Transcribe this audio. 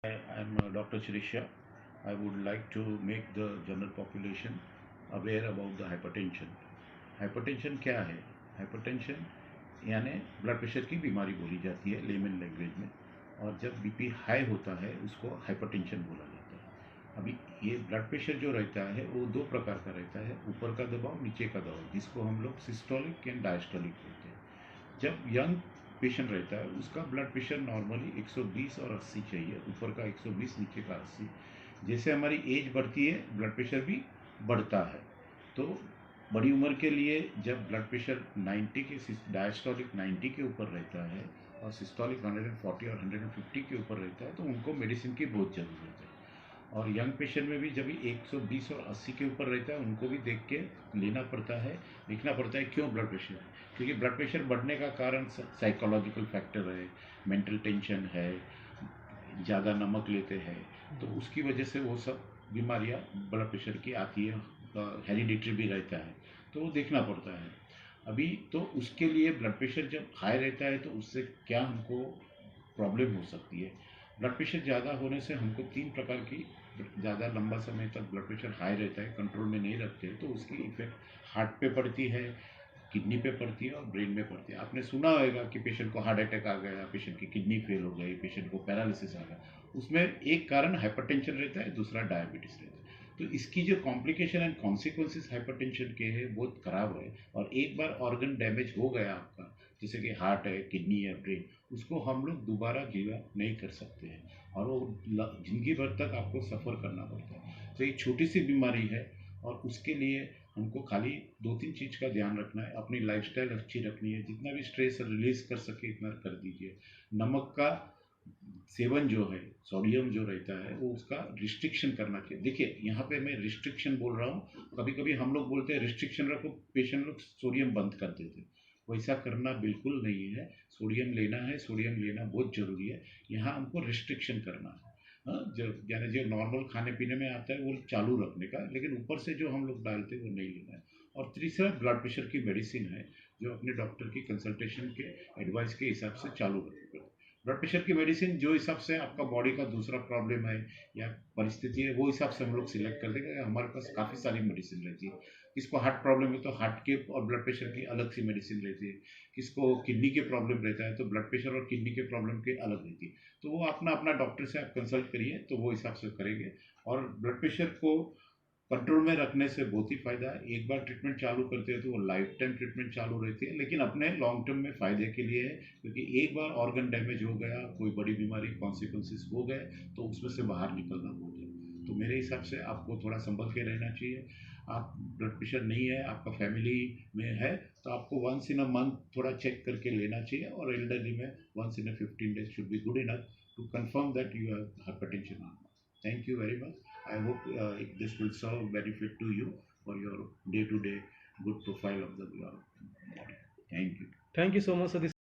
I am Dr. Shirisha. I would like to make the general population aware about the hypertension. Hypertension क्या है? Hypertension यानी blood pressure की बीमारी बोली जाती है लेमन लैंग्वेज में। और जब बीपी हाई होता है उसको हाइपरटेंशन बोला जाता है। अभी ये ब्लड प्रेशर जो रहता है वो दो प्रकार का रहता है, ऊपर का दबाव, नीचे का दबाव, जिसको हम लोग सिस्टोलिक एंड डायस्टोलिक बोलते हैं। जब यंग पेशेंट रहता है उसका ब्लड प्रेशर नॉर्मली 120 और 80 चाहिए, ऊपर का 120, नीचे का 80। जैसे हमारी एज बढ़ती है ब्लड प्रेशर भी बढ़ता है। तो बड़ी उम्र के लिए जब ब्लड प्रेशर 90 के, डायस्टोलिक 90 के ऊपर रहता है और सिस्टोलिक 140 और 150 के ऊपर रहता है, तो उनको मेडिसिन की बहुत ज़रूरत है। और यंग पेशेंट में भी जब 120 और 80 के ऊपर रहता है उनको भी देख के लेना पड़ता है, देखना पड़ता है क्यों ब्लड प्रेशर है। क्योंकि ब्लड प्रेशर बढ़ने का कारण साइकोलॉजिकल फैक्टर है, मेंटल टेंशन है, ज़्यादा नमक लेते हैं, तो उसकी वजह से वो सब बीमारियां ब्लड प्रेशर की आती है। हेरिडिटरी भी रहता है, तो वो देखना पड़ता है। अभी तो उसके लिए ब्लड प्रेशर जब हाई रहता है तो उससे क्या हमको प्रॉब्लम हो सकती है। ब्लड प्रेशर ज़्यादा होने से हमको तीन प्रकार की, ज़्यादा लंबा समय तक ब्लड प्रेशर हाई रहता है, कंट्रोल में नहीं रखते, तो उसकी इफेक्ट हार्ट पे पड़ती है, किडनी पे पड़ती है और ब्रेन में पड़ती है। आपने सुना होगा कि पेशेंट को हार्ट अटैक आ गया, पेशेंट की किडनी फेल हो गई, पेशेंट को पैरालिसिस आ गया। उसमें एक कारण हाइपरटेंशन रहता है, दूसरा डायबिटीज रहता है। तो इसकी जो कॉम्प्लिकेशन एंड कॉन्सिक्वेंसेस हाइपरटेंशन के हैं बहुत खराब है। और एक बार ऑर्गन डैमेज हो गया आपका, जैसे कि हार्ट है, किडनी है, ब्रेन, उसको हम लोग दोबारा जीवा नहीं कर सकते हैं और वो जिंदगी भर तक आपको सफ़र करना पड़ता है। तो एक छोटी सी बीमारी है और उसके लिए हमको खाली दो तीन चीज़ का ध्यान रखना है। अपनी लाइफस्टाइल अच्छी रखनी है, जितना भी स्ट्रेस रिलीज कर सके इतना कर दीजिए। नमक का सेवन जो है, सोडियम जो रहता है वो उसका रिस्ट्रिक्शन करना चाहिए। देखिए यहाँ पे मैं रिस्ट्रिक्शन बोल रहा हूँ, कभी कभी हम लोग बोलते हैं रिस्ट्रिक्शन रखो, पेशेंट लोग सोडियम बंद कर देते हैं। वैसा करना बिल्कुल नहीं है। सोडियम लेना है, सोडियम लेना बहुत ज़रूरी है। यहाँ हमको रिस्ट्रिक्शन करना है। हाँ, जो यानी जो नॉर्मल खाने पीने में आता है वो चालू रखने का, लेकिन ऊपर से जो हम लोग डालते हैं वो नहीं लेना है। और तीसरा ब्लड प्रेशर की मेडिसिन है जो अपने डॉक्टर की कंसल्टेशन के एडवाइस के हिसाब से चालू रखना। ब्लड प्रेशर की मेडिसिन जो हिसाब से आपका बॉडी का दूसरा प्रॉब्लम है या परिस्थिति है वो हिसाब से हम लोग सिलेक्ट कर देंगे। हमारे पास काफ़ी सारी मेडिसिन रहती है। किसको हार्ट प्रॉब्लम है तो हार्ट के और ब्लड प्रेशर की अलग सी मेडिसिन रहती है। किसको किडनी के प्रॉब्लम रहता है तो ब्लड प्रेशर और किडनी के प्रॉब्लम के अलग रहती है। तो वो अपना अपना डॉक्टर से आप कंसल्ट करिए तो वो हिसाब से करेंगे। और ब्लड प्रेशर को कंट्रोल में रखने से बहुत ही फ़ायदा है। एक बार ट्रीटमेंट चालू करते हैं तो वो लाइफ टाइम ट्रीटमेंट चालू रहती है, लेकिन अपने लॉन्ग टर्म में फ़ायदे के लिए है। क्योंकि एक बार ऑर्गन डैमेज हो गया, कोई बड़ी बीमारी कॉन्सिक्वेंसेस हो गए, तो उसमें से बाहर निकलना बहुत है। तो मेरे हिसाब से आपको थोड़ा संभल के रहना चाहिए। आप ब्लड प्रेशर नहीं है, आपका फैमिली में है, तो आपको वंस इन अ मंथ थोड़ा चेक करके लेना चाहिए। और एल्डरली में once in a 15 days should be good enough to confirm that you have hypertension on. Thank you very much. I hope this will serve benefit to you for your day-to-day good profile of the body. Thank you. Thank you so much, Sadish.